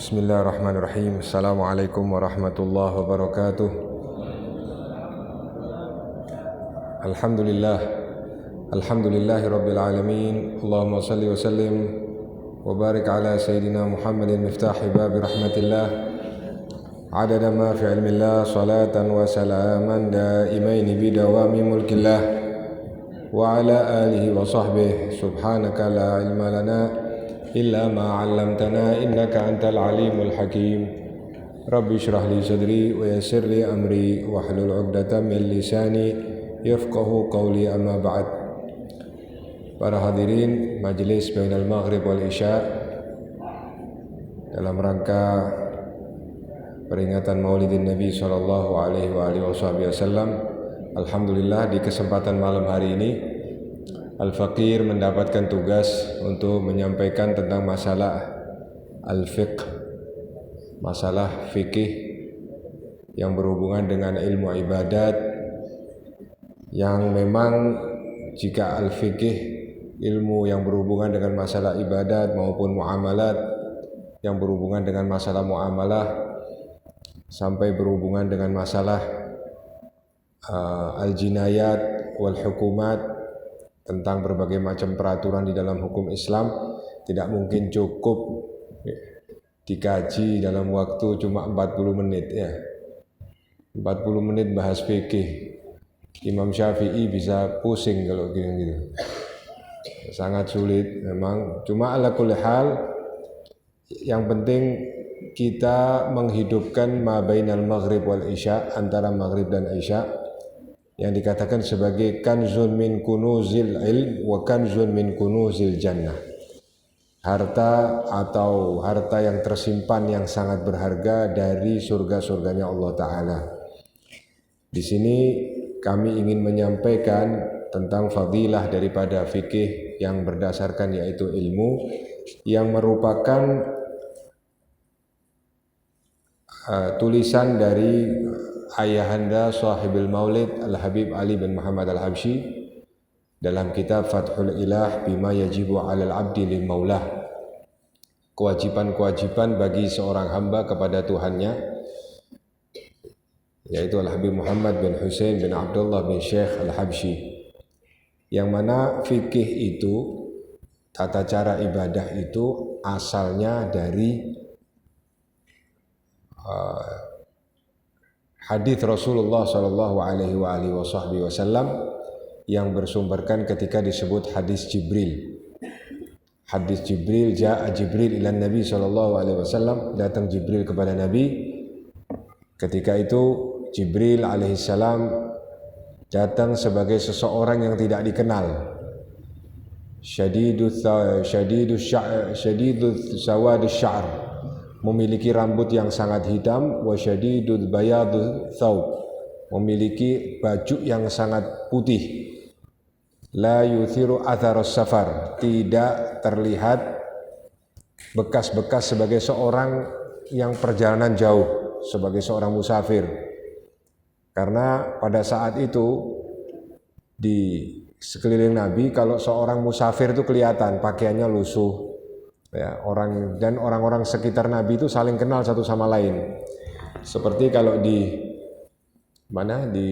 Bismillahirrahmanirrahim. Assalamualaikum warahmatullahi wabarakatuh. Alhamdulillah. Alhamdulillahi rabbil alamin. Allahumma salli wa sallim wa barik ala sayyidina Muhammadin miftahi babi rahmatillah. Adada ma fi ilmillah, salatan wa salaman daimaini bidawami mulkillah. Wa ala alihi wa sahbihi. Subhanaka la ilma lana إلا ما علمتنا إنك أنت العليم الحكيم رب اشرح لي صدري ويسر لي أمري واحلل عقدة من لساني يفقه قولي أما بعد. Para hadirin Majelis Bainal Maghrib wal Isya, dalam rangka peringatan Maulidin Nabi sallallahu alaihi wasallam, alhamdulillah di kesempatan malam hari ini Al-Faqir mendapatkan tugas untuk menyampaikan tentang masalah al-fiqh, masalah fikih yang berhubungan dengan ilmu ibadat, yang memang jika al-fikih, ilmu yang berhubungan dengan masalah ibadat maupun muamalat, yang berhubungan dengan masalah muamalah sampai berhubungan dengan masalah al-jinayat wal hukumat, tentang berbagai macam peraturan di dalam hukum Islam, tidak mungkin cukup dikaji dalam waktu cuma 40 menit ya. 40 menit bahas fikih. Imam Syafi'i bisa pusing kalau gitu. Sangat sulit memang. Cuma ala kulli hal, yang penting kita menghidupkan ma bainal maghrib wal isya, antara maghrib dan isya, yang dikatakan sebagai kanzun min kunuzil ilm wa kanzun min kunuzil jannah. Harta atau harta yang tersimpan yang sangat berharga dari surga-surganya Allah Ta'ala. Di sini kami ingin menyampaikan tentang fadilah daripada fikih yang berdasarkan yaitu ilmu yang merupakan tulisan dari ayahanda sahibul maulid Al-Habib Ali bin Muhammad Al-Habsyi dalam kitab Fathul Ilah bima yajibu 'alal 'abdi lil maulah, kewajiban-kewajiban bagi seorang hamba kepada Tuhannya, yaitu Al-Habib Muhammad bin Husain bin Abdullah bin Syekh Al-Habsyi, yang mana fikih itu, tata cara ibadah itu asalnya dari hadis Rasulullah sallallahu alaihi wasallam yang bersumberkan ketika disebut hadis Jibril. Hadis Jibril, ja'a Jibril ila Nabi sallallahu alaihi wasallam, datang Jibril kepada Nabi. Ketika itu Jibril alaihi salam datang sebagai seseorang yang tidak dikenal. Syadidus sawadus sya'r, memiliki rambut yang sangat hitam, wa syadidul bayadul thawb, memiliki baju yang sangat putih. La yuthiru atharus safar, tidak terlihat bekas-bekas sebagai seorang yang perjalanan jauh, sebagai seorang musafir. Karena pada saat itu di sekeliling Nabi, kalau seorang musafir itu kelihatan pakaiannya lusuh. Ya, orang-orang sekitar Nabi itu saling kenal satu sama lain. Seperti kalau di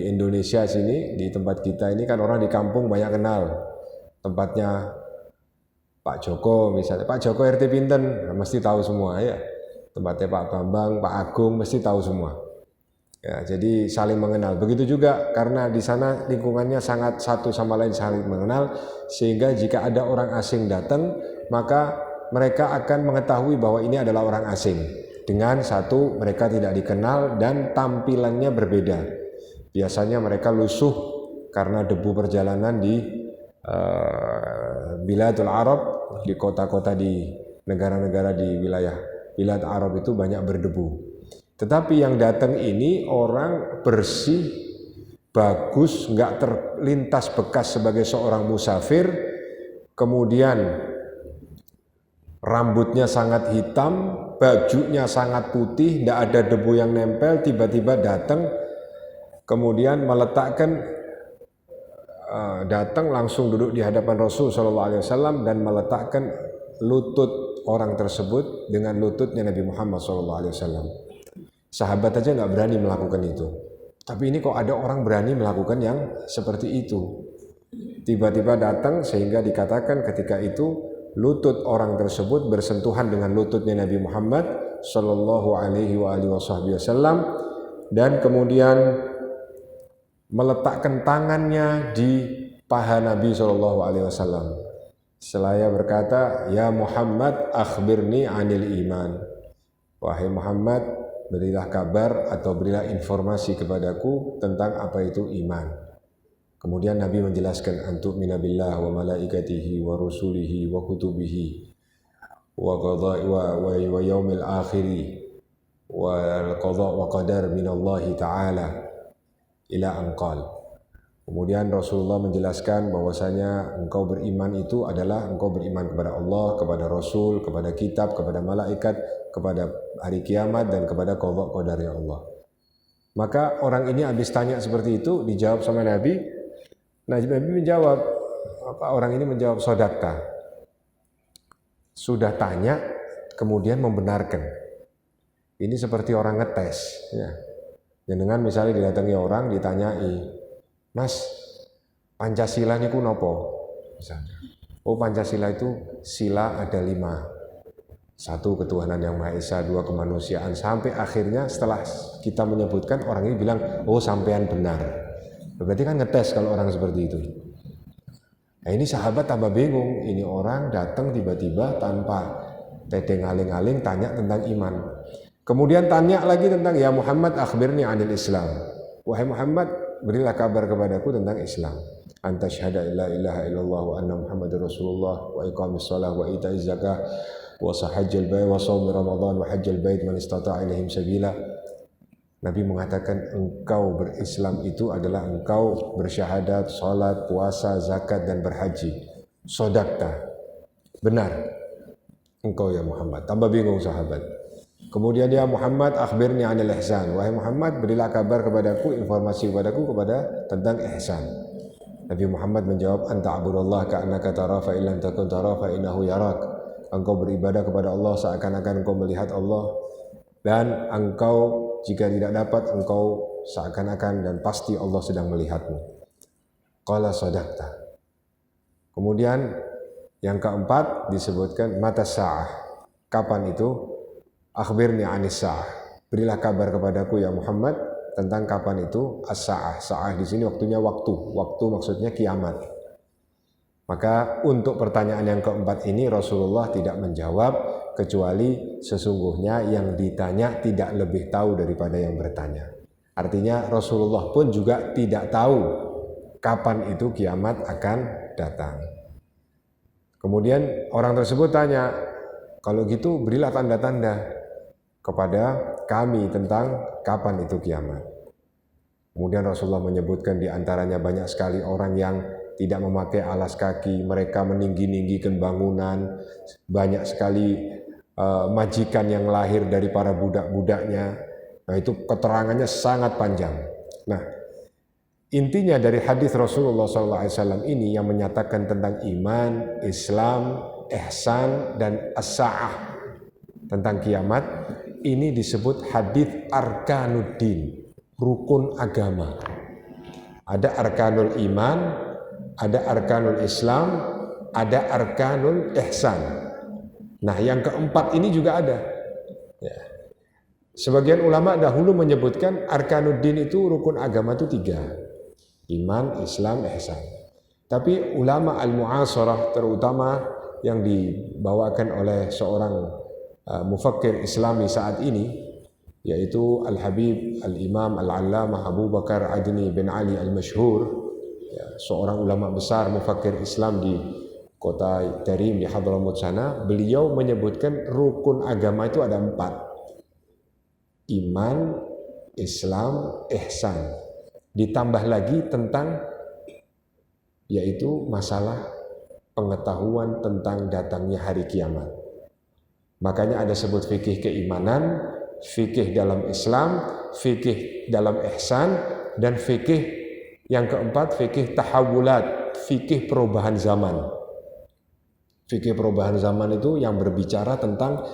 Indonesia sini, di tempat kita ini kan orang di kampung banyak kenal. Tempatnya Pak Joko misalnya, Pak Joko RT pinten, mesti tahu semua ya. Tempatnya Pak Bambang, Pak Agung mesti tahu semua. Ya, jadi saling mengenal. Begitu juga karena di sana lingkungannya sangat satu sama lain saling mengenal, sehingga jika ada orang asing datang, maka mereka akan mengetahui bahwa ini adalah orang asing. Dengan satu, mereka tidak dikenal dan tampilannya berbeda. Biasanya mereka lusuh karena debu perjalanan di Biladul Arab, di kota-kota di negara-negara di wilayah Bilad Arab itu banyak berdebu. Tetapi yang datang ini orang bersih, bagus, nggak terlintas bekas sebagai seorang musafir, kemudian rambutnya sangat hitam, bajunya sangat putih, tidak ada debu yang nempel, tiba-tiba datang, kemudian datang langsung duduk di hadapan Rasul SAW dan meletakkan lutut orang tersebut dengan lututnya Nabi Muhammad SAW. Sahabat aja nggak berani melakukan itu. Tapi ini kok ada orang berani melakukan yang seperti itu. Tiba-tiba datang sehingga dikatakan ketika itu lutut orang tersebut bersentuhan dengan lututnya Nabi Muhammad Sallallahu Alaihi Wasallam dan kemudian meletakkan tangannya di paha Nabi Sallallahu Alaihi Wasallam. Seraya berkata, Ya Muhammad, akhbirni anil iman. Wahai Muhammad, berilah kabar atau berilah informasi kepadaku tentang apa itu iman. Kemudian Nabi menjelaskan antu'mina billah wa malaikatihi wa rusulihi wa kutubihi wa yaumil akhiri wa qada wa qadar minallahi ta'ala ila anqal. Kemudian Rasulullah menjelaskan bahwasanya engkau beriman itu adalah engkau beriman kepada Allah, kepada Rasul, kepada kitab, kepada malaikat, kepada hari kiamat dan kepada qada qadar ya Allah. Maka orang ini habis tanya seperti itu dijawab sama Nabi. Nabi menjawab, orang ini menjawab sodakta. Sudah tanya, kemudian membenarkan. Ini seperti orang ngetes. Ya. Dengan misalnya didatangi orang, ditanyai, Mas, Pancasila ini kunopo? Misalnya, oh Pancasila itu sila ada 5. 1 ketuhanan yang Maha Esa, 2 kemanusiaan. Sampai akhirnya setelah kita menyebutkan, orang ini bilang, oh sampean benar. Berarti kan ngetes kalau orang seperti itu. Nah ini sahabat tambah bingung. Ini orang datang tiba-tiba tanpa tedeng aling-aling tanya tentang iman. Kemudian tanya lagi tentang ya Muhammad akhbirni anil Islam. Wahai Muhammad, berilah kabar kepadaku tentang Islam. Anta syahada la ilaha illallah wa anna Muhammadar Rasulullah wa iqamis shalah wa ita'iz zakah wa sahajjal bait wa shaum Ramadan wa hajjal bait man istata'a ilaihim sabila. Nabi mengatakan engkau berislam itu adalah engkau bersyahadat, sholat, puasa, zakat dan berhaji. Sodakta, benar engkau ya Muhammad. Tambah bingung sahabat. Kemudian ya Muhammad akhbirni anil ihsan. Wahai Muhammad, berilah kabar kepadaku, informasi kepadaku tentang ihsan. Nabi Muhammad menjawab, anta abudullah ka'annaka tara fa illam takun tara fa innahu yarak. Engkau beribadah kepada Allah seakan-akan engkau melihat Allah, dan engkau jika tidak dapat engkau seakan-akan dan pasti Allah sedang melihatmu. Qala sadaqta. Kemudian yang keempat disebutkan mata sa'ah. Kapan itu? Akhbirni anis sa'ah. Berilah kabar kepadaku ya Muhammad tentang kapan itu as-sa'ah. Sa'ah di sini waktunya waktu. Waktu maksudnya kiamat. Maka untuk pertanyaan yang keempat ini Rasulullah tidak menjawab kecuali sesungguhnya yang ditanya tidak lebih tahu daripada yang bertanya. Artinya Rasulullah pun juga tidak tahu kapan itu kiamat akan datang. Kemudian orang tersebut tanya, kalau gitu berilah tanda-tanda kepada kami tentang kapan itu kiamat. Kemudian Rasulullah menyebutkan di antaranya banyak sekali orang yang tidak memakai alas kaki, mereka meninggi-ninggikan bangunan, banyak sekali majikan yang lahir dari para budak-budaknya. Nah itu keterangannya sangat panjang. Nah intinya dari hadis Rasulullah SAW ini yang menyatakan tentang iman, Islam, ihsan dan as-sa'ah, tentang kiamat, ini disebut hadis arkanuddin, rukun agama. Ada arkanul iman, ada arkanul Islam, ada arkanul ihsan. Nah yang keempat ini juga ada. Ya. Sebagian ulama dahulu menyebutkan arkanuddin itu rukun agama itu 3. Iman, Islam, ihsan. Tapi ulama al-mu'asarah terutama yang dibawakan oleh seorang mufakkir Islami saat ini, yaitu Al-Habib Al-Imam Al-Allamah Abu Bakar Adni bin Ali Al-Mashhur, ya, seorang ulama besar mufakkir Islam di kota Tarim di Hadramut sana. Beliau menyebutkan rukun agama itu ada 4. Iman, Islam, ihsan. Ditambah lagi tentang yaitu masalah pengetahuan tentang datangnya hari kiamat. Makanya ada sebut fikih keimanan, fikih dalam Islam, fikih dalam ihsan, dan fikih yang keempat fikih tahawulat, fikih perubahan zaman. Fikih perubahan zaman itu yang berbicara tentang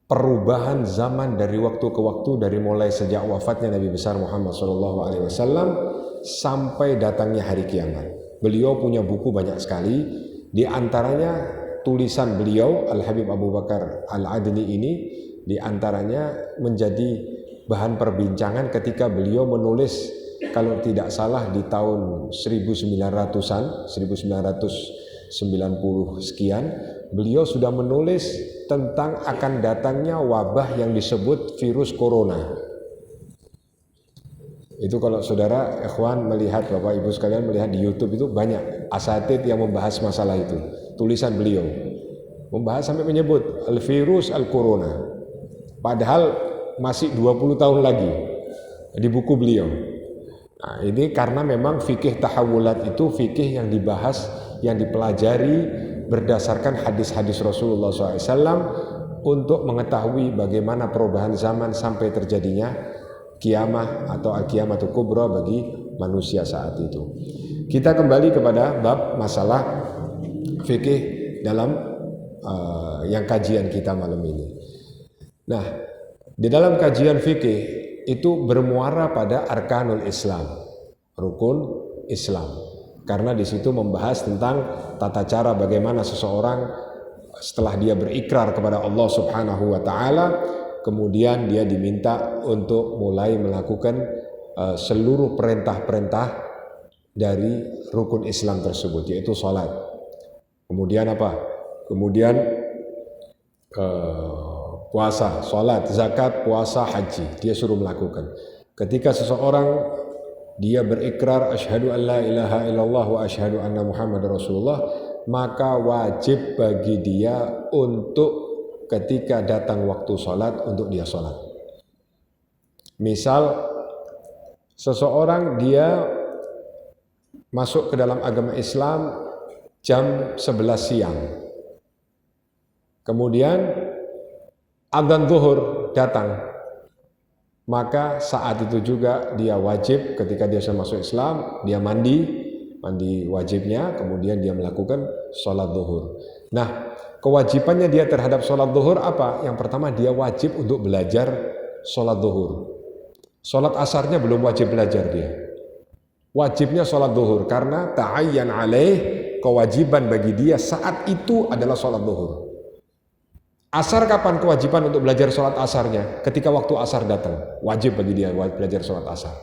perubahan zaman dari waktu ke waktu, dari mulai sejak wafatnya Nabi besar Muhammad SAW sampai datangnya hari kiamat. Beliau punya buku banyak sekali, di antaranya tulisan beliau Al-Habib Abu Bakar Al-Adni ini di antaranya menjadi bahan perbincangan ketika beliau menulis, kalau tidak salah di tahun 1900-an, 1990 sekian, beliau sudah menulis tentang akan datangnya wabah yang disebut virus corona. Itu kalau saudara ikhwan melihat, Bapak Ibu sekalian melihat di YouTube itu banyak asatid yang membahas masalah itu. Tulisan beliau membahas sampai menyebut al-virus al-corona. Padahal masih 20 tahun lagi di buku beliau. Nah, ini karena memang fikih tahawulat itu fikih yang dibahas, yang dipelajari berdasarkan hadis-hadis Rasulullah SAW untuk mengetahui bagaimana perubahan zaman sampai terjadinya kiamah atau al-kiamatul kubra bagi manusia saat itu. Kita kembali kepada bab masalah fikih dalam yang kajian kita malam ini. Nah, di dalam kajian fikih itu bermuara pada arkanul Islam, rukun Islam. Karena di situ membahas tentang tata cara bagaimana seseorang setelah dia berikrar kepada Allah Subhanahu wa taala, kemudian dia diminta untuk mulai melakukan seluruh perintah-perintah dari rukun Islam tersebut, yaitu salat. Kemudian apa? Kemudian puasa, salat, zakat, puasa, haji, dia suruh melakukan. Ketika seseorang dia berikrar asyhadu an la ilaha illallah wa asyhadu anna muhammadar rasulullah, maka wajib bagi dia untuk ketika datang waktu salat untuk dia salat. Misal seseorang dia masuk ke dalam agama Islam jam 11 siang. Kemudian adzan zuhur datang, maka saat itu juga dia wajib ketika dia sudah masuk Islam, dia mandi wajibnya, kemudian dia melakukan sholat zuhur. Nah, kewajibannya dia terhadap sholat zuhur apa? Yang pertama, dia wajib untuk belajar sholat zuhur. Sholat asarnya belum wajib belajar dia. Wajibnya sholat zuhur karena ta'ayyan alaih, kewajiban bagi dia saat itu adalah sholat zuhur. Asar kapan kewajiban untuk belajar sholat asarnya? Ketika waktu asar datang, wajib bagi dia belajar sholat asar.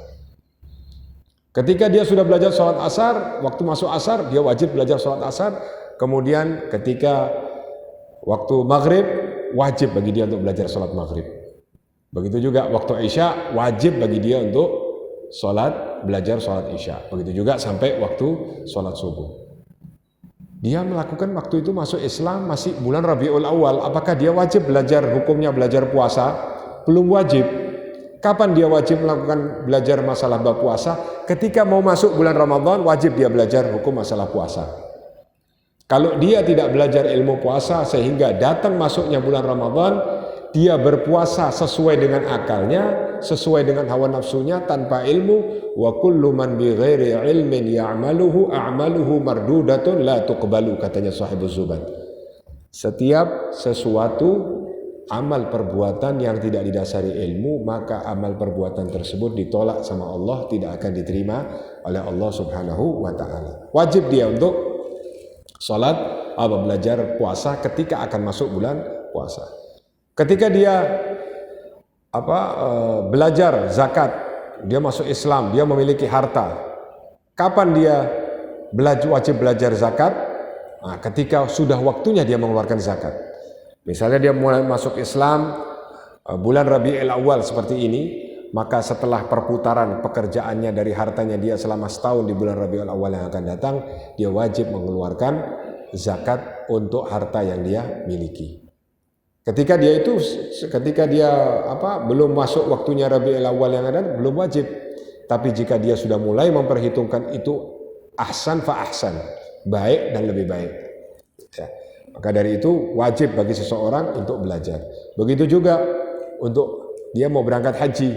Ketika dia sudah belajar sholat asar, waktu masuk asar, dia wajib belajar sholat asar. Kemudian ketika waktu maghrib, wajib bagi dia untuk belajar sholat maghrib. Begitu juga waktu isya, wajib bagi dia untuk belajar sholat isya. Begitu juga sampai waktu sholat subuh. Dia melakukan waktu itu masuk Islam masih bulan Rabiul Awal. Apakah dia wajib belajar hukumnya belajar puasa? Belum wajib. Kapan dia wajib melakukan belajar masalah bab puasa? Ketika mau masuk bulan Ramadan, wajib dia belajar hukum masalah puasa. Kalau dia tidak belajar ilmu puasa sehingga datang masuknya bulan Ramadan, dia berpuasa sesuai dengan akalnya, sesuai dengan hawa nafsunya tanpa ilmu. Wa kullu man bi ghairi ilmin ya'maluhu a'maluhu mardudatun la tuqbalu, katanya Sahibuz Zubat. Setiap sesuatu amal perbuatan yang tidak didasari ilmu, maka amal perbuatan tersebut ditolak sama Allah, tidak akan diterima oleh Allah Subhanahu wa taala. Wajib dia untuk salat atau belajar puasa ketika akan masuk bulan puasa. Ketika dia belajar zakat, dia masuk Islam, dia memiliki harta. Kapan dia wajib belajar zakat? Nah, ketika sudah waktunya dia mengeluarkan zakat. Misalnya dia mulai masuk Islam bulan Rabiul Awal seperti ini, maka setelah perputaran pekerjaannya dari hartanya dia selama setahun di bulan Rabiul Awal yang akan datang, dia wajib mengeluarkan zakat untuk harta yang dia miliki. Ketika dia belum masuk waktunya Rabiul Awal yang ada, belum wajib. Tapi jika dia sudah mulai memperhitungkan itu, ahsan fa ahsan, baik dan lebih baik. Ya. Maka dari itu wajib bagi seseorang untuk belajar. Begitu juga untuk dia mau berangkat haji.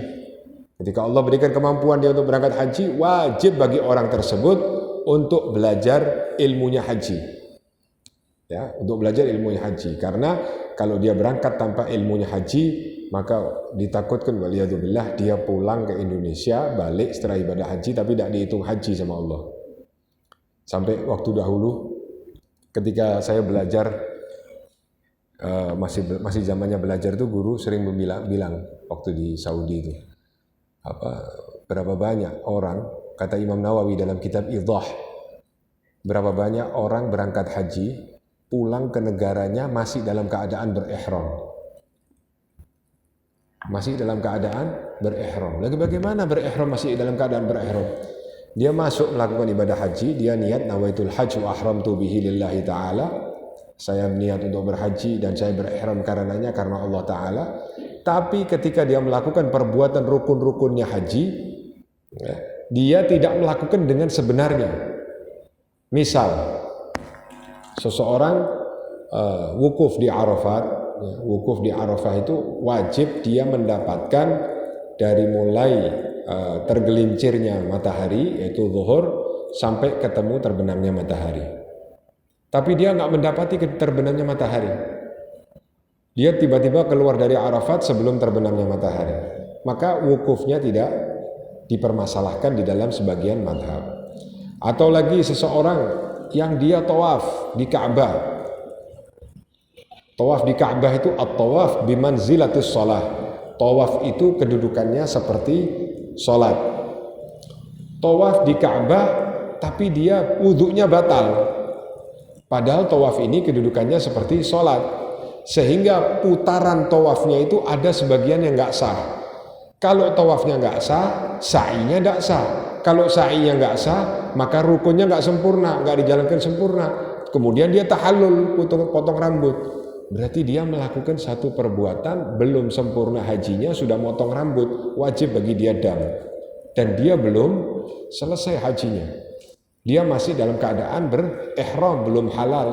Ketika Allah berikan kemampuan dia untuk berangkat haji, wajib bagi orang tersebut untuk belajar ilmunya haji. ya, untuk belajar ilmunya haji. Karena kalau dia berangkat tanpa ilmunya haji, maka ditakutkan waliyadzubillah dia pulang ke Indonesia balik setelah ibadah haji tapi tidak dihitung haji sama Allah. Sampai waktu dahulu ketika saya belajar masih zamannya belajar itu, guru sering bilang waktu di Saudi itu, berapa banyak orang, kata Imam Nawawi dalam kitab Idah, berapa banyak orang berangkat haji pulang ke negaranya masih dalam keadaan berihram. Masih dalam keadaan berihram. Lagi bagaimana berihram masih dalam keadaan berihram? Dia masuk melakukan ibadah haji, dia niat nawaitul hajj wa ahramtu bihi lillahi ta'ala. Saya niat untuk berhaji dan saya berihram karenanya karena Allah Ta'ala. Tapi ketika dia melakukan perbuatan rukun-rukunnya haji, ya, dia tidak melakukan dengan sebenarnya. Misal, seseorang wukuf di Arafat, ya, wukuf di Arafah itu wajib dia mendapatkan dari mulai tergelincirnya matahari, yaitu zuhur, sampai ketemu terbenamnya matahari. Tapi dia nggak mendapati terbenamnya matahari. Dia tiba-tiba keluar dari Arafat sebelum terbenamnya matahari. Maka wukufnya tidak dipermasalahkan di dalam sebagian mazhab. Atau lagi seseorang yang dia tawaf di Ka'bah. Tawaf di Ka'bah itu at-tawaf bimanzilatis shalah. Tawaf itu kedudukannya seperti sholat. Tawaf di Ka'bah tapi dia wudhunya batal. Padahal tawaf ini kedudukannya seperti sholat. Sehingga putaran tawafnya itu ada sebagian yang nggak sah. Kalau tawafnya nggak sah, sa'inya nggak sah. Kalau sa'inya nggak sah, maka rukunnya nggak sempurna, nggak dijalankan sempurna. Kemudian dia tahallul, potong rambut. Berarti dia melakukan satu perbuatan, belum sempurna hajinya, sudah motong rambut, wajib bagi dia dam. Dan dia belum selesai hajinya. Dia masih dalam keadaan berihram, belum halal.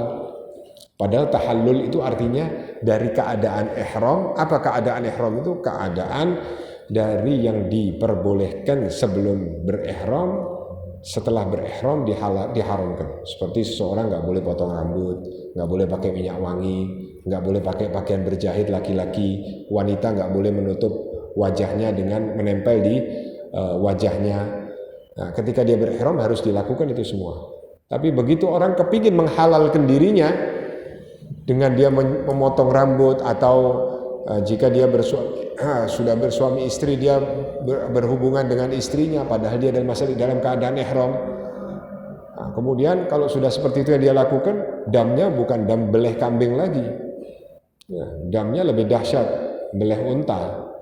Padahal tahallul itu artinya dari keadaan ihram. Apa keadaan ihram itu? Keadaan dari yang diperbolehkan sebelum berihram, setelah berihram diharamkan. Seperti seseorang nggak boleh potong rambut, nggak boleh pakai minyak wangi, nggak boleh pakai pakaian berjahit laki-laki, wanita nggak boleh menutup wajahnya dengan menempel di wajahnya. Nah, ketika dia berihram harus dilakukan itu semua. Tapi begitu orang kepingin menghalalkan dirinya dengan dia memotong rambut, atau jika dia sudah bersuami istri, dia berhubungan dengan istrinya padahal dia dalam keadaan ihram. Nah, kemudian kalau sudah seperti itu yang dia lakukan, damnya bukan dam beleh kambing lagi. Ya, damnya lebih dahsyat, beleh unta.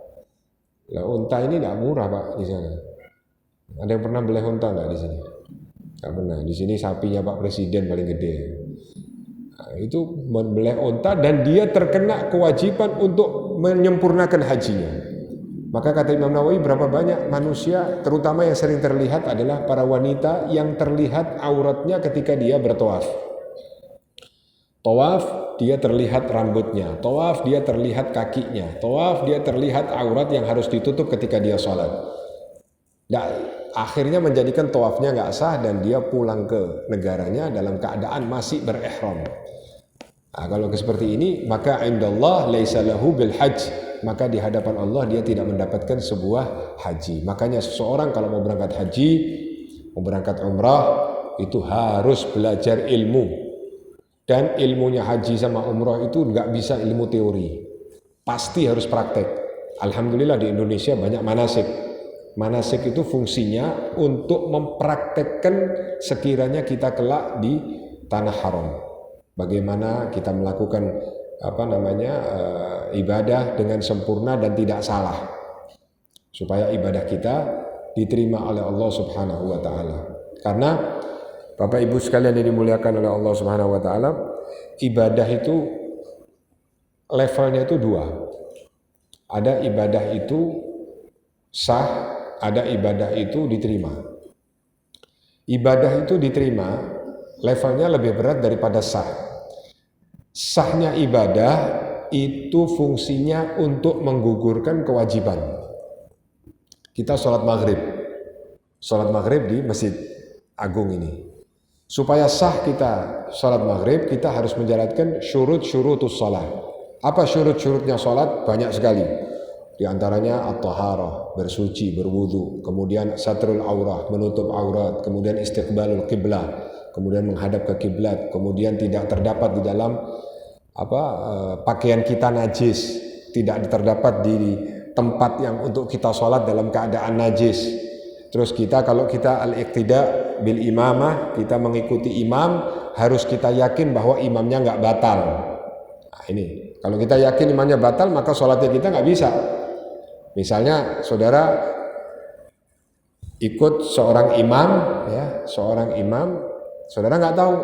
Nah, unta ini tidak murah Pak di sana. Ada yang pernah beleh unta nggak di sini? Nggak pernah. Di sini sapinya Pak Presiden paling gede. Nah, itu membeleh unta dan dia terkena kewajiban untuk menyempurnakan hajinya. Maka kata Imam Nawawi, berapa banyak manusia, terutama yang sering terlihat adalah para wanita yang terlihat auratnya ketika dia bertawaf. Tawaf dia terlihat rambutnya, tawaf dia terlihat kakinya, tawaf dia terlihat aurat yang harus ditutup ketika dia sholat. Nah, akhirnya menjadikan tawafnya nggak sah dan dia pulang ke negaranya dalam keadaan masih berihram. Nah, kalau seperti ini, maka indallah laisa lahu bil hajj, maka di hadapan Allah dia tidak mendapatkan sebuah haji. Makanya seseorang kalau mau berangkat haji, mau berangkat umrah, itu harus belajar ilmu. Dan ilmunya haji sama umrah itu nggak bisa ilmu teori, pasti harus praktek. Alhamdulillah di Indonesia banyak manasik. Manasik itu fungsinya untuk mempraktekkan sekiranya kita kelak di tanah haram. Bagaimana kita melakukan ibadah dengan sempurna dan tidak salah, supaya ibadah kita diterima oleh Allah Subhanahu wa taala. Karena Bapak Ibu sekalian yang dimuliakan oleh Allah Subhanahu wa taala, ibadah itu levelnya itu dua. Ada ibadah itu sah, ada ibadah itu diterima. Ibadah itu diterima levelnya lebih berat daripada sah. Sahnya ibadah itu fungsinya untuk menggugurkan kewajiban. Kita sholat maghrib di Masjid Agung ini. Supaya sah kita sholat maghrib, kita harus menjalankan syurutus sholat. Apa syurut-syurutnya sholat? Banyak sekali. Di antaranya at-taharah, bersuci, berwudu, kemudian satrul aurah, menutup aurat, kemudian istiqbalul qiblah, kemudian menghadap ke kiblat, kemudian tidak terdapat di dalam pakaian kita najis, tidak terdapat di tempat yang untuk kita sholat dalam keadaan najis. Terus kalau kita al-iqtida bil imamah, kita mengikuti imam, harus kita yakin bahwa imamnya nggak batal. Nah, ini kalau kita yakin imamnya batal, maka sholatnya kita nggak bisa. Misalnya saudara ikut seorang imam, saudara nggak tahu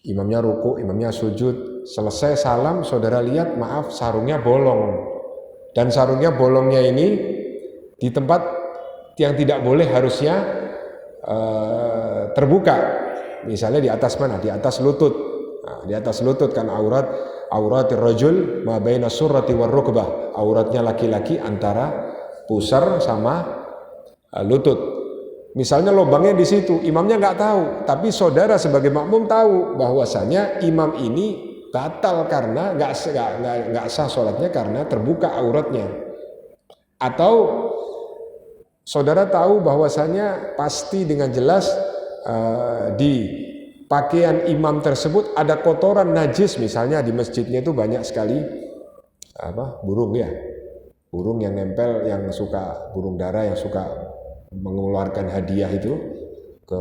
imamnya ruku, imamnya sujud, selesai salam, saudara lihat, maaf, sarungnya bolong, dan sarungnya bolongnya ini di tempat yang tidak boleh harusnya terbuka, misalnya di atas mana? Di atas lutut. Nah, di atas lutut kan auratir rajul ma baina surrati war rukbah, auratnya laki-laki antara pusar sama lutut. Misalnya lubangnya di situ, imamnya nggak tahu, tapi saudara sebagai makmum tahu bahwasanya imam ini batal karena nggak sah sholatnya karena terbuka auratnya. Atau saudara tahu bahwasanya pasti dengan jelas di pakaian imam tersebut ada kotoran najis, misalnya di masjidnya itu banyak sekali burung yang nempel, yang suka burung dara yang suka mengeluarkan hadiah itu ke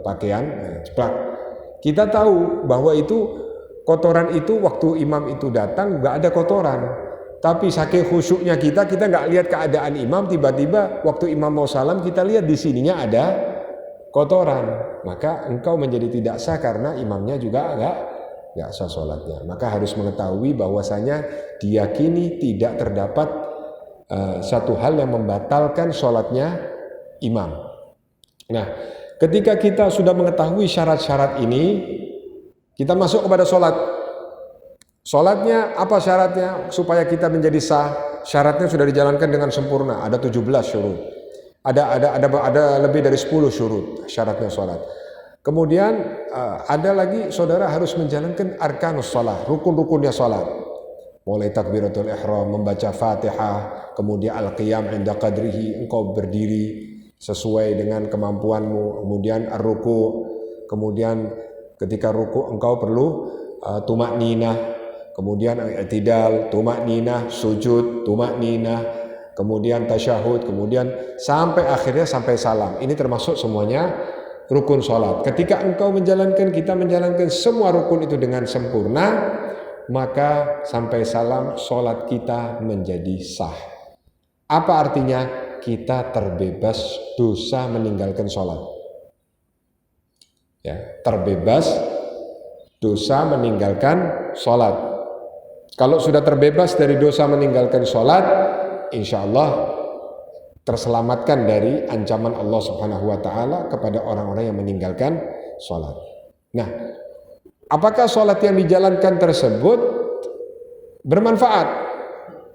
pakaian, ceplak. Kita tahu bahwa itu kotoran itu waktu imam itu datang nggak ada kotoran, tapi saking khusyuknya kita nggak lihat keadaan imam, tiba-tiba waktu imam mau salam kita lihat di sininya ada kotoran, maka engkau menjadi tidak sah karena imamnya juga nggak sah sholatnya. Maka harus mengetahui bahwasanya diyakini tidak terdapat satu hal yang membatalkan sholatnya imam. Nah, ketika kita sudah mengetahui syarat-syarat ini, kita masuk kepada sholat. Sholatnya apa syaratnya supaya kita menjadi sah? Syaratnya sudah dijalankan dengan sempurna. Ada 17 syurut. Ada lebih dari 10 syurut syaratnya sholat. Kemudian ada lagi saudara harus menjalankan arkanus sholat, rukun-rukunnya sholat. Mulai takbiratul ihram, membaca Fatihah, kemudian al-qiyam inda qadrihi, engkau berdiri sesuai dengan kemampuanmu, kemudian ar-ruku, kemudian ketika ruku engkau perlu tumakninah, kemudian i'tidal, tumakninah, sujud, tumakninah, kemudian tasyahud, kemudian sampai akhirnya sampai salam. Ini termasuk semuanya rukun sholat. Ketika kita menjalankan semua rukun itu dengan sempurna, maka sampai salam sholat kita menjadi sah. Apa artinya? Kita terbebas dosa meninggalkan sholat. Ya, terbebas dosa meninggalkan sholat. Kalau sudah terbebas dari dosa meninggalkan sholat, insya Allah terselamatkan dari ancaman Allah Subhanahu wa Ta'ala kepada orang-orang yang meninggalkan sholat. Nah, apakah sholat yang dijalankan tersebut bermanfaat?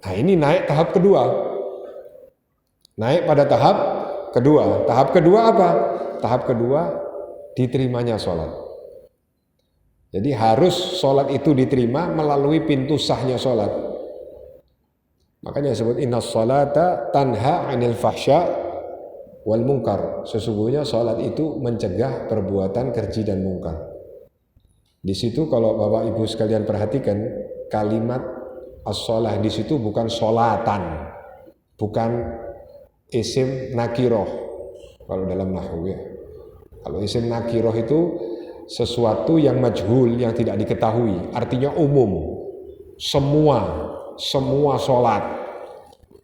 Nah, ini naik tahap kedua. Naik pada tahap kedua. Tahap kedua apa? Tahap kedua diterimanya sholat. Jadi harus sholat itu diterima melalui pintu sahnya sholat. Makanya disebut inna sholata tanha anil fahsya wal munkar. Sesungguhnya sholat itu mencegah perbuatan keji dan munkar. Di situ kalau Bapak Ibu sekalian perhatikan, kalimat as-sholah di situ bukan sholatan, bukan isim nakiroh kalau dalam nahwu ya. Kalau isim nakiroh itu sesuatu yang majhul, yang tidak diketahui, artinya umum, semua sholat.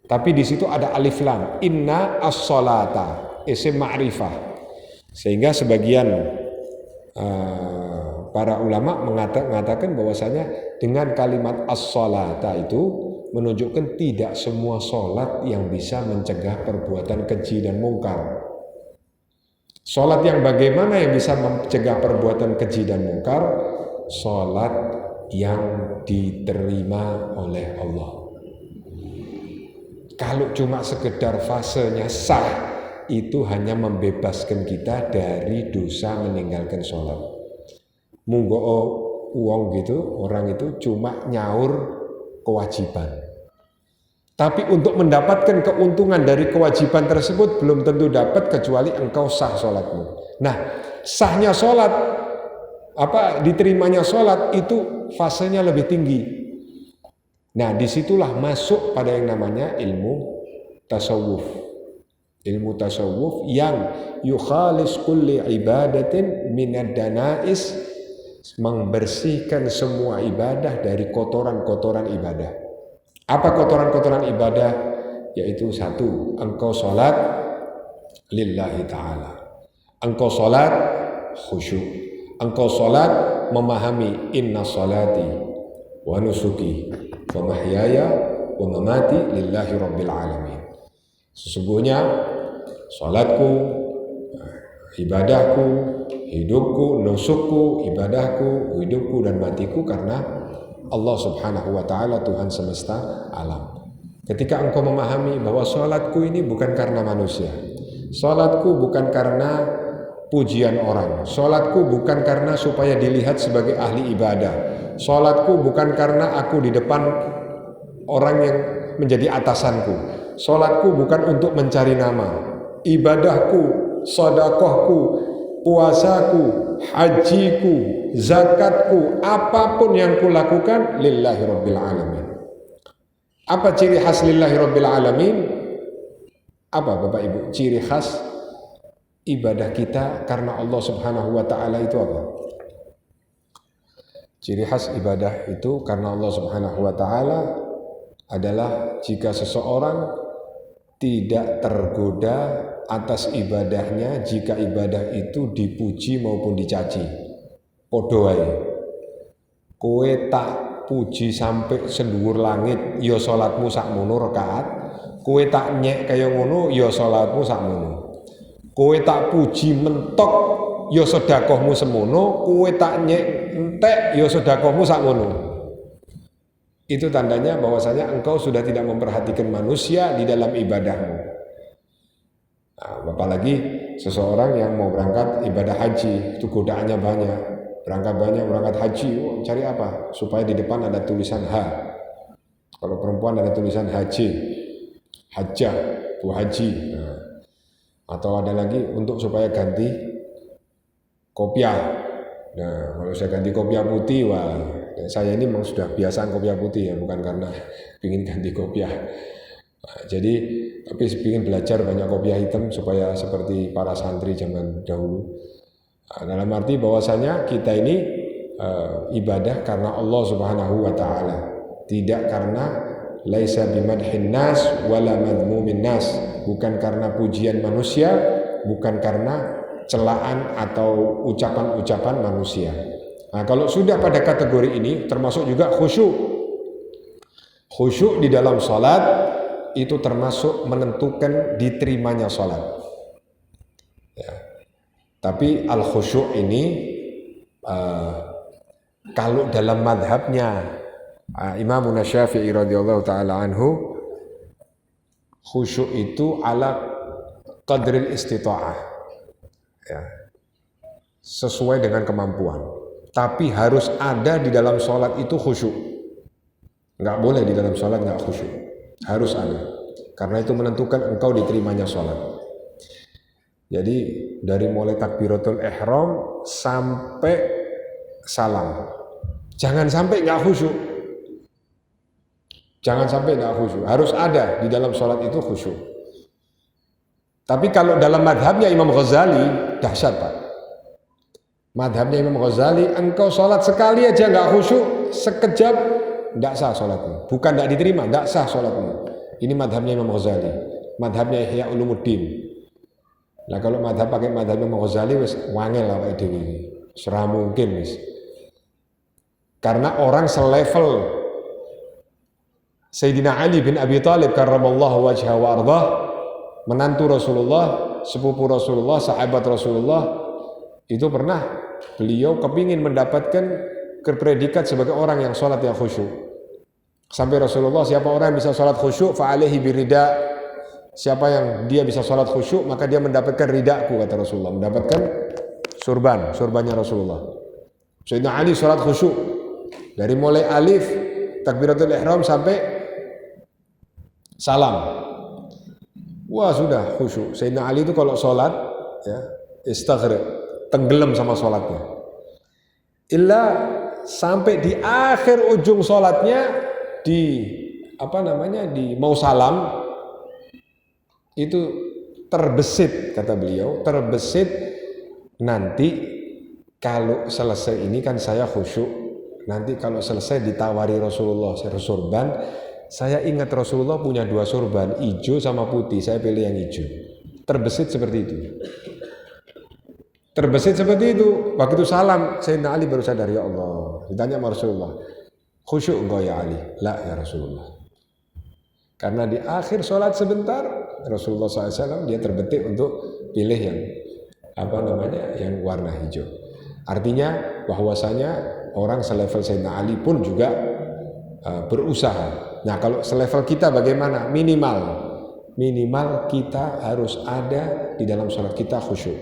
Tapi di situ ada alif lam, inna as-sholata, isim ma'rifah. Sehingga sebagian para ulama mengatakan bahwasanya dengan kalimat as-sholata itu menunjukkan tidak semua sholat yang bisa mencegah perbuatan keji dan mungkar. Sholat yang bagaimana yang bisa mencegah perbuatan keji dan mungkar? Sholat yang diterima oleh Allah. Kalau cuma sekedar fasenya sah, itu hanya membebaskan kita dari dosa meninggalkan sholat. Munggo uang gitu, orang itu cuma nyaur kewajiban. Tapi untuk mendapatkan keuntungan dari kewajiban tersebut belum tentu dapat kecuali engkau sah sholatmu. Nah, sahnya sholat, diterimanya sholat itu fasenya lebih tinggi. Nah, disitulah masuk pada yang namanya ilmu tasawuf. Ilmu tasawuf yang yukhalis kulli ibadatin minad danais, membersihkan semua ibadah dari kotoran-kotoran ibadah. Apa kotoran-kotoran ibadah? Yaitu satu, engkau sholat lillahi ta'ala. Engkau sholat khusyuk. Engkau sholat memahami inna sholati wa nusuki wa mahyaya wa mamati lillahi rabbil alamin. Sesungguhnya sholatku, ibadahku, hidupku, nusukku, ibadahku, hidupku dan matiku karena Allah subhanahu wa ta'ala Tuhan semesta alam. Ketika engkau memahami bahwa sholatku ini bukan karena manusia, sholatku bukan karena pujian orang, sholatku bukan karena supaya dilihat sebagai ahli ibadah, sholatku bukan karena aku di depan orang yang menjadi atasanku, sholatku bukan untuk mencari nama, ibadahku, sedekahku, puasaku, hajiku, zakatku, apapun yang kulakukan lillahi rabbil alamin. Apa ciri khas lillahi rabbil alamin? Apa Bapak Ibu? Ciri khas ibadah kita karena Allah subhanahu wa ta'ala itu apa? Ciri khas ibadah itu karena Allah subhanahu wa ta'ala adalah jika seseorang tidak tergoda atas ibadahnya jika ibadah itu dipuji maupun dicaci. Padha wae. Kowe tak puji sampai senduwur langit, ya salatmu sakmono rakaat. Kowe tak nyek kaya ngono, ya salatmu sakmono. Kowe tak puji mentok, ya sedekahmu semono. Kowe tak nyek entek, ya sedekahmu sakmono. Itu tandanya bahwasanya engkau sudah tidak memperhatikan manusia di dalam ibadahmu. Nah, apalagi seseorang yang mau berangkat ibadah haji, itu godaannya banyak. Berangkat haji, cari apa? Supaya di depan ada tulisan H. Kalau perempuan ada tulisan haji, hajjah, itu haji. Nah, atau ada lagi untuk supaya ganti kopiah. Nah, kalau saya ganti kopiah putih, wah, saya ini memang sudah biasaan kopiah putih ya, bukan karena ingin ganti kopiah. Nah, jadi tapi ingin belajar banyak kopiah hitam supaya seperti para santri zaman dahulu. Nah, dalam arti bahwasanya kita ini ibadah karena Allah Subhanahu wa taala, tidak karena laisa bimadhin nas wala madmumin nas, bukan karena pujian manusia, bukan karena celaan atau ucapan-ucapan manusia. Nah, kalau sudah pada kategori ini termasuk juga khusyuk. Khusyuk di dalam salat itu termasuk menentukan diterimanya salat. Ya. Tapi al-khusyuk ini kalau dalam madhabnya Imam Syafi'i radhiyallahu taala anhu, khusyuk itu ala qadril istita'ah, ya, sesuai dengan kemampuan. Tapi harus ada di dalam sholat itu khusyuk. Nggak boleh di dalam sholat nggak khusyuk. Harus ada. Karena itu menentukan engkau diterimanya sholat. Jadi dari mulai takbiratul ihram sampai salam, jangan sampai nggak khusyuk. Jangan sampai nggak khusyuk. Harus ada di dalam sholat itu khusyuk. Tapi kalau dalam madhabnya Imam Ghazali dahsyat Pak. Madhabnya Imam Ghazali, engkau sholat sekali aja nggak khusyuk, sekejap nggak sah sholatmu. Bukan nggak diterima, nggak sah sholatmu. Ini madhabnya Imam Ghazali. Madhabnya Ihya Ulumuddin. Nah kalau madhab pakai madhab Imam Ghazali wis wangel lah Pak Dewi. Serah mungkin wis. Karena orang selevel Sayyidina Ali bin Abi Thalib karramallahu wajhahu wa ardhah, menantu Rasulullah, sepupu Rasulullah, sahabat Rasulullah, itu pernah beliau kepingin mendapatkan predikat sebagai orang yang sholat yang khusyuk. Sampai Rasulullah, siapa orang yang bisa sholat khusyuk, fa'alaihi birida, Siapa yang dia bisa sholat khusyuk, maka dia mendapatkan ridaku, kata Rasulullah, mendapatkan surbannya Rasulullah. Sayyidina Ali sholat khusyuk dari mulai alif takbiratul ihram sampai salam. Wah, sudah khusyuk. Sayyidina Ali itu kalau sholat ya istaghriq, tenggelam sama sholatnya. Illa sampai di akhir ujung sholatnya di mau salam itu terbesit, kata beliau, terbesit nanti kalau selesai ini kan saya khusyuk, nanti kalau selesai ditawari Rasulullah surban, saya ingat Rasulullah punya 2 surban, hijau sama putih, saya pilih yang hijau. Terbesit seperti itu. Terbesit seperti itu. Waktu itu salam, Sayyidina Ali baru sadar, ya Allah. Ditanya sama Rasulullah, khusyuk engkau ya Ali? La ya Rasulullah. Karena di akhir sholat sebentar, Rasulullah SAW dia terbetik untuk pilih yang yang warna hijau. Artinya bahwasanya orang selevel Sayyidina Ali pun juga berusaha. Nah, kalau selevel kita bagaimana? Minimal kita harus ada di dalam sholat kita khusyuk.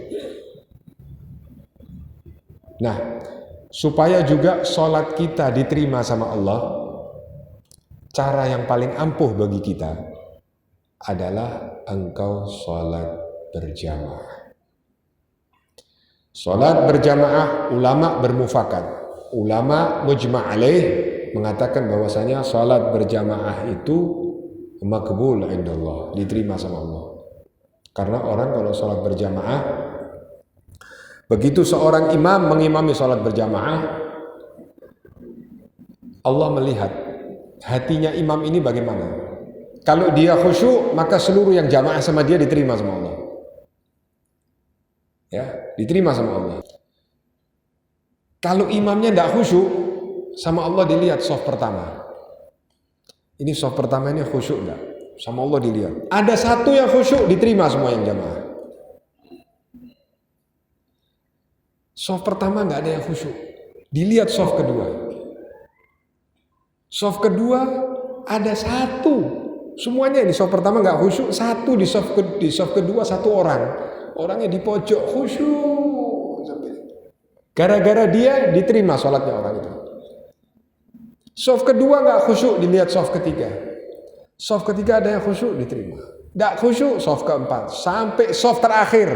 Nah, supaya juga sholat kita diterima sama Allah, cara yang paling ampuh bagi kita adalah engkau sholat berjamaah. Sholat berjamaah, ulama bermufakat, ulama mujma' alaih mengatakan bahwasanya sholat berjamaah itu makbul indallah, diterima sama Allah. Karena orang kalau sholat berjamaah, begitu seorang imam mengimami sholat berjamaah, Allah melihat hatinya imam ini bagaimana. Kalau dia khusyuk, maka seluruh yang jamaah sama dia diterima sama Allah. Ya, diterima sama Allah. Kalau imamnya tidak khusyuk, sama Allah dilihat soft pertama. Ini soft pertama ini khusyuk enggak? Sama Allah dilihat. Ada satu yang khusyuk, diterima semua yang jamaah. Soft pertama enggak ada yang khusyuk. Dilihat soft kedua. Soft kedua ada satu, semuanya di soft pertama nggak khusyuk, satu di soft kedua satu orangnya di pojok khusyuk, gara-gara dia diterima sholatnya orang itu. Soft kedua nggak khusyuk, dilihat soft ketiga ada yang khusyuk, diterima. Nggak khusyuk, soft keempat, sampai soft terakhir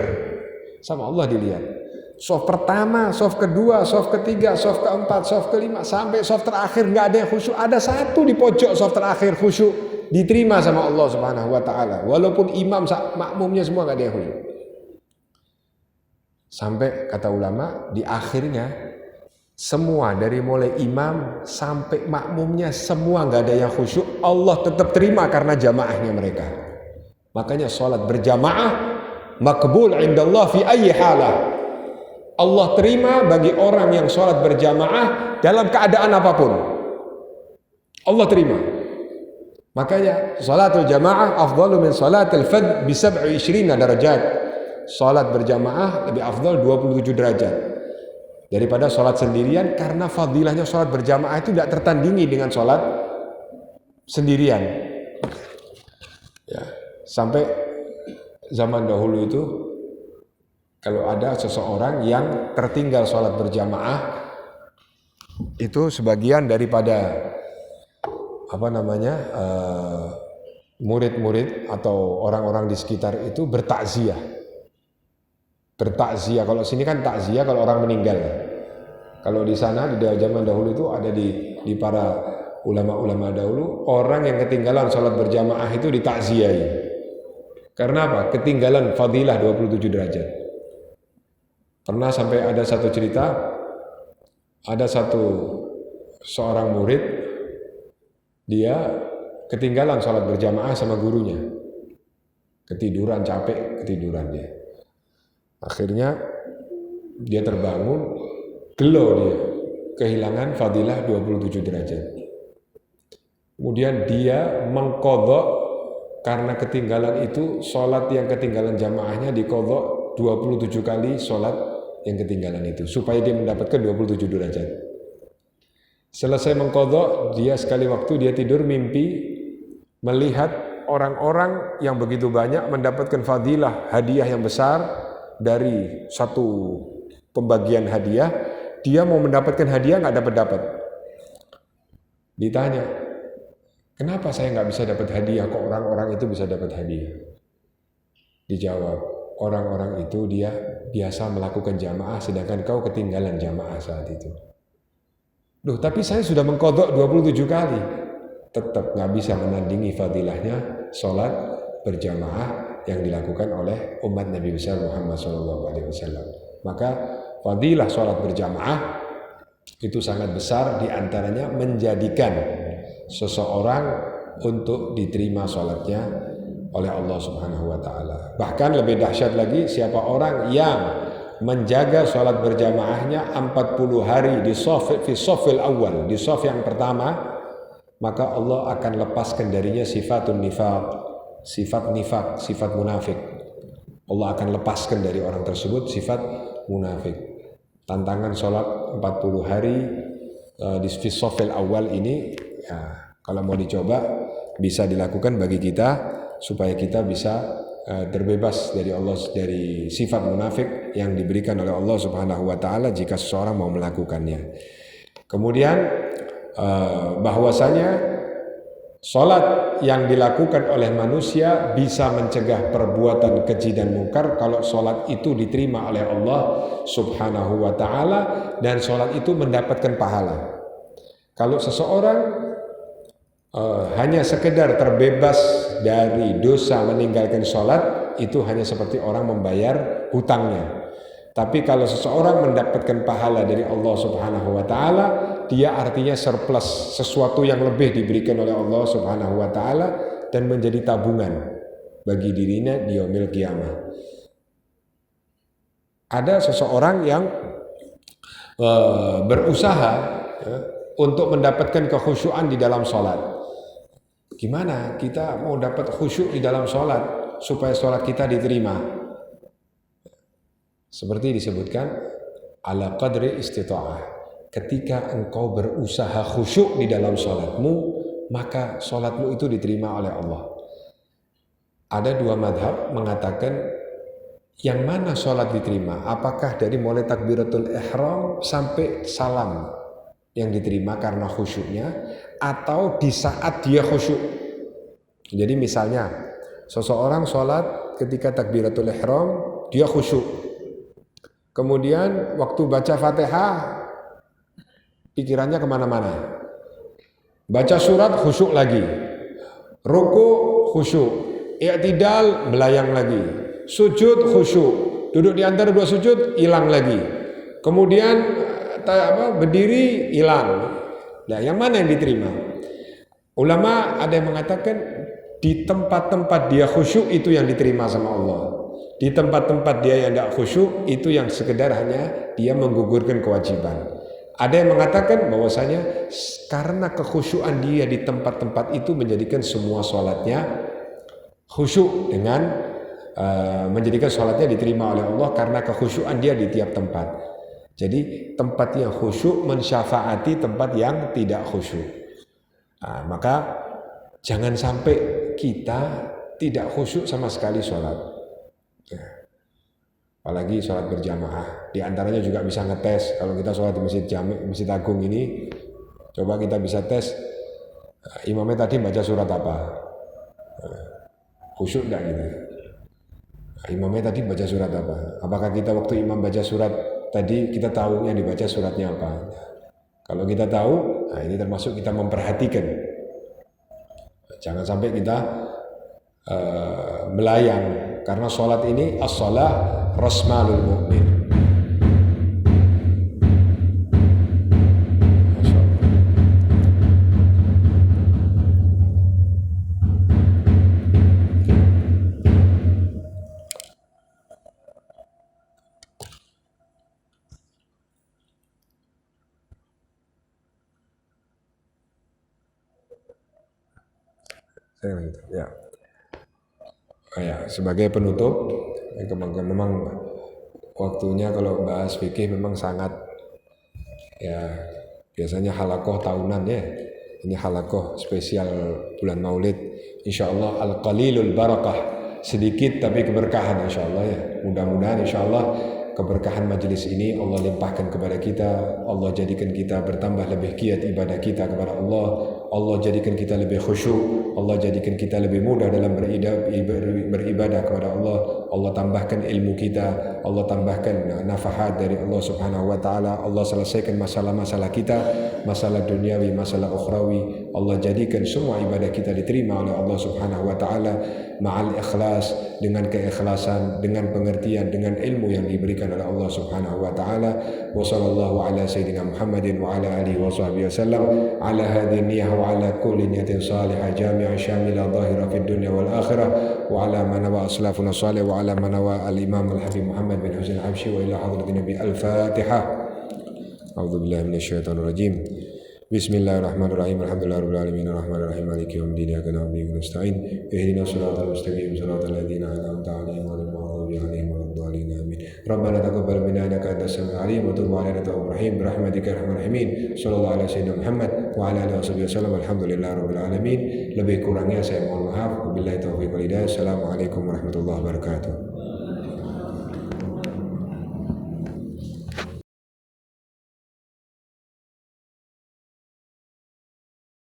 sama Allah dilihat. Soft pertama, soft kedua, soft ketiga, soft keempat, soft kelima, sampai soft terakhir nggak ada yang khusyuk. Ada satu di pojok soft terakhir khusyuk, diterima sama Allah Subhanahu Wa Taala. Walaupun imam makmumnya semua nggak ada yang khusyuk. Sampai kata ulama di akhirnya semua dari mulai imam sampai makmumnya semua nggak ada yang khusyuk. Allah tetap terima karena jamaahnya mereka. Makanya sholat berjamaah makbul indallah fi ayyi halah. Allah terima bagi orang yang sholat berjamaah dalam keadaan apapun. Allah terima. Makanya sholatul jamaah afdalu min sholatil fadh bi 27 darajat. Sholat berjamaah lebih afdal 27 derajat daripada sholat sendirian, karena fadilahnya sholat berjamaah itu tidak tertandingi dengan sholat sendirian. Ya, sampai zaman dahulu itu kalau ada seseorang yang tertinggal sholat berjamaah, itu sebagian daripada murid-murid atau orang-orang di sekitar itu bertakziah. Kalau sini kan takziah kalau orang meninggal. Kalau di sana di zaman dahulu itu ada di para ulama-ulama dahulu, orang yang ketinggalan sholat berjamaah itu ditakziahi. Karena apa? Ketinggalan fadilah 27 derajat. Pernah sampai ada satu cerita, ada seorang murid, dia ketinggalan sholat berjamaah sama gurunya, ketiduran, capek, ketiduran dia. Akhirnya dia terbangun, gelo dia, kehilangan fadilah 27 derajat. Kemudian dia mengqadha karena ketinggalan itu, sholat yang ketinggalan jamaahnya diqadha 27 kali sholat yang ketinggalan itu, supaya dia mendapatkan 27 derajat. Selesai mengqadha, dia sekali waktu dia tidur mimpi melihat orang-orang yang begitu banyak mendapatkan fadilah hadiah yang besar dari satu pembagian hadiah, dia mau mendapatkan hadiah nggak dapat. Ditanya, kenapa saya nggak bisa dapat hadiah, kok orang-orang itu bisa dapat hadiah? Dijawab, orang-orang itu dia biasa melakukan jamaah sedangkan kau ketinggalan jamaah saat itu. Loh, tapi saya sudah mengqadha 27 kali. Tetap nggak bisa menandingi fadilahnya sholat berjamaah yang dilakukan oleh umat Nabi besar Muhammad SAW. Maka fadilah sholat berjamaah itu sangat besar, diantaranya menjadikan seseorang untuk diterima sholatnya oleh Allah Subhanahu wa Ta'ala. Bahkan lebih dahsyat lagi, siapa orang yang menjaga sholat berjamaahnya 40 hari di sofil awal, di sof yang pertama, maka Allah akan lepaskan darinya sifatun nifaq, sifat munafik. Allah akan lepaskan dari orang tersebut sifat munafik. Tantangan sholat 40 hari di sofil awal ini, ya, kalau mau dicoba bisa dilakukan bagi kita supaya kita bisa terbebas dari Allah, dari sifat munafik yang diberikan oleh Allah Subhanahu wa Ta'ala jika seseorang mau melakukannya. Kemudian bahwasanya sholat yang dilakukan oleh manusia bisa mencegah perbuatan keji dan mungkar kalau sholat itu diterima oleh Allah Subhanahu wa Ta'ala dan sholat itu mendapatkan pahala. Kalau seseorang hanya sekedar terbebas dari dosa meninggalkan sholat, itu hanya seperti orang membayar hutangnya. Tapi kalau seseorang mendapatkan pahala dari Allah Subhanahu wa Ta'ala, dia artinya surplus, sesuatu yang lebih diberikan oleh Allah Subhanahu wa Ta'ala dan menjadi tabungan bagi dirinya di yaumil qiyamah. Ada seseorang yang berusaha untuk mendapatkan kekhusyuan di dalam sholat. Gimana kita mau dapat khusyuk di dalam sholat supaya sholat kita diterima? Seperti disebutkan ala qadri istita'ah. Ketika engkau berusaha khusyuk di dalam sholatmu, maka sholatmu itu diterima oleh Allah. Ada dua madhab mengatakan yang mana sholat diterima, apakah dari mulai takbiratul ihram sampai salam yang diterima karena khusyuknya, atau di saat dia khusyuk. Jadi misalnya seseorang sholat ketika takbiratul ihram dia khusyuk, kemudian waktu baca Fatihah pikirannya kemana-mana, baca surat khusyuk lagi, ruku khusyuk, i'tidal melayang lagi, sujud khusyuk, duduk di antara dua sujud hilang lagi, kemudian berdiri hilang. Nah, yang mana yang diterima? Ulama ada yang mengatakan di tempat-tempat dia khusyuk itu yang diterima sama Allah. Di tempat-tempat dia yang tidak khusyuk itu yang sekedar hanya dia menggugurkan kewajiban. Ada yang mengatakan bahwasanya karena kekhusyuan dia di tempat-tempat itu menjadikan semua sholatnya khusyuk dengan menjadikan sholatnya diterima oleh Allah karena kekhusyuan dia di tiap tempat. Jadi tempat yang khusyuk mensyafaati tempat yang tidak khusyuk. Nah, maka jangan sampai kita tidak khusyuk sama sekali sholat. Apalagi sholat berjamaah. Di antaranya juga bisa ngetes. Kalau kita sholat di Masjid Agung ini, coba kita bisa tes imamnya tadi baca surat apa, khusyuk enggak gitu. Imamnya tadi baca surat apa? Apakah kita waktu imam baca surat tadi kita tahu yang dibaca suratnya apa? Kalau kita tahu, nah ini termasuk kita memperhatikan. Jangan sampai kita melayang, karena sholat ini as-shalah rasmalul mu'min. Ya. Ya, sebagai penutup, memang waktunya kalau bahas fikih memang sangat, ya biasanya halakoh tahunan ya, Ini halakoh spesial bulan Maulid. Insyaallah al-qalilul barakah, sedikit tapi keberkahan insyaallah ya. Mudah-mudahan insyaallah keberkahan majelis ini Allah limpahkan kepada kita. Allah jadikan kita bertambah lebih giat ibadah kita kepada Allah. Allah jadikan kita lebih khusyuk. Allah jadikan kita lebih mudah dalam beribadah kepada Allah. Allah tambahkan ilmu kita. Allah tambahkan nafahat dari Allah Subhanahu wa taala. Allah selesaikan masalah-masalah kita, masalah duniawi, masalah ukhrawi. Allah jadikan semua ibadah kita diterima oleh Allah Subhanahu wa taala ma'al ikhlas, dengan keikhlasan, dengan pengertian, dengan ilmu yang diberikan oleh Allah Subhanahu wa taala. Wa sallallahu ala sayyidina Muhammadin wa ala alihi wa sahbihi wasallam ala hadhihi niyyah wa ala kulli niyatin salihah jami'ah syamila dhahira fid dunya wal akhirah wa ala man wa aslafuna salih wa ala man wa al imam al habib Muhammad bin Husain al-Habsyi wa ila hadratin nabi al-Fatihah. A'udzu billahi minasyaitonir rajim. Bismillahirrahmanirrahim. Alhamdulillahirabbil alamin arrahmanirrahim maliki yaumiddin iyyaka na'budu wa nasta'in ihdinas siratal mustaqim siratal ladzina an'amta 'alaihim ghairil maghdubi 'alaihim waladdallin amin. Rabbana taqabbal minna innaka antas samiul 'alim wa tub 'alaina tawwabur rahim birahmatika ya arhamar rahimin. Shallallahu ala sayyidina Muhammad wa ala alihi wasallam. Alhamdulillahirabbil alamin. Lebih kurangnya saya mohon maaf. Wabillahi taufiq wal hidayah. Assalamualaikum warahmatullahi wabarakatuh.